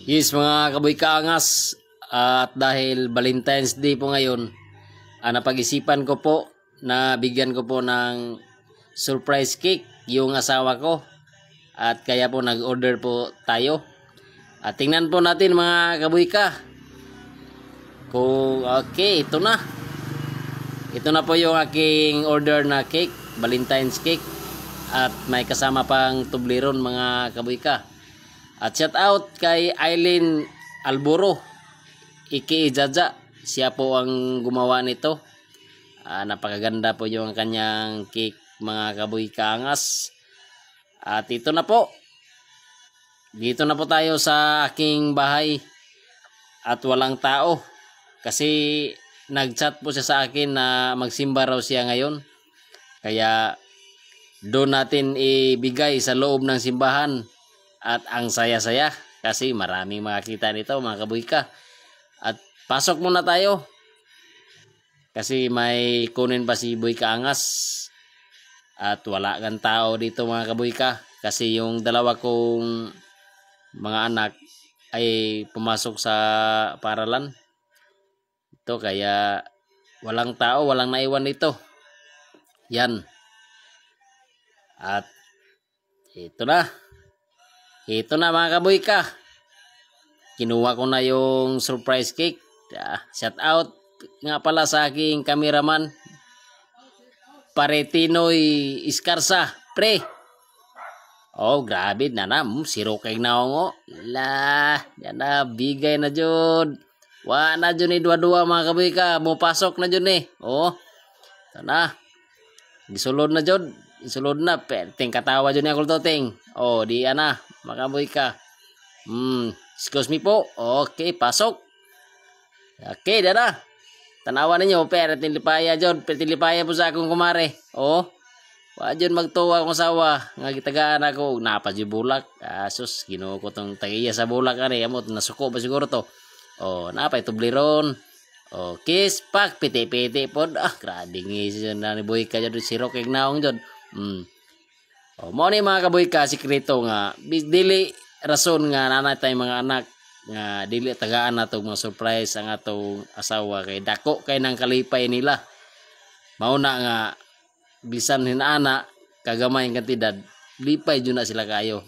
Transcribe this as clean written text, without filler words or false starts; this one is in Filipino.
Yes mga kaboy kaangas, at dahil Valentine's Day po ngayon, napag-isipan ko po na bigyan ko po ng surprise cake yung asawa ko, at kaya po nag-order po tayo. At tingnan po natin mga kaboy ka kung okay. Ito na po yung aking order na cake, Valentine's cake, at may kasama pang tubliron mga kaboy ka. At shout out kay Aileen Alburo, Iki Jaja. Siya po ang gumawa nito. Napakaganda po yung kanyang cake mga kaboy kaangas. At ito na po. Dito na po tayo sa aking bahay. At walang tao. Kasi nag-chat po siya sa akin na magsimba raw siya ngayon. Kaya doon natin ibigay sa loob ng simbahan. At ang saya-saya kasi maraming makakita nito mga kaboy ka. At pasok muna tayo kasi may kunin pa si Boy Kaangas. At wala kang tao dito mga kaboy ka kasi yung dalawa kong mga anak ay pumasok sa paralan. Ito kaya walang tao, walang naiwan dito. Yan. At ito na. Ito na mga kaboy ka. Kinuha ko na yung surprise cake. Shout out nga pala sa aking cameraman Paretinoy Iscarsa. Pre. Oh, grabe na na. Siro kay naongo. Yan na. Bigay na dyan. Wa na dyan dua-dua mga kaboy ka. Mupasok na dyan Oh. Ito na. Gisulod na dyan. Isulod na. Ting katawa dyan ako to ting. Oh, di na. Makaboy ka. Excuse me po. Okay, pasok. Okay, dada. Tanawa ninyo, pero tilipaya dyan. Tilipaya po sa akong kumare. Oh, wa dyan magtuwa akong sawa. Nga gitagaan ako. Napas yung bulak. Sus, ginuo ko tong tagiya sa bulak. Amot, nasuko ba siguro to? Oh, napay tubliron. Oh, kiss, pak, piti-piti po. Grabe ngisi dyan na ni Boy ka dyan. Siro kay naong dyan. Oh, mo ni mga kaboy ka sikreto nga dili rason nga nanay tay mga anak nga dili tagaan nato mga surprise ang atong asawa kay dako kay nang kalipay nila. Mauna nga bisan hinana kagamay ang kantidad lipay jud na sila kayo.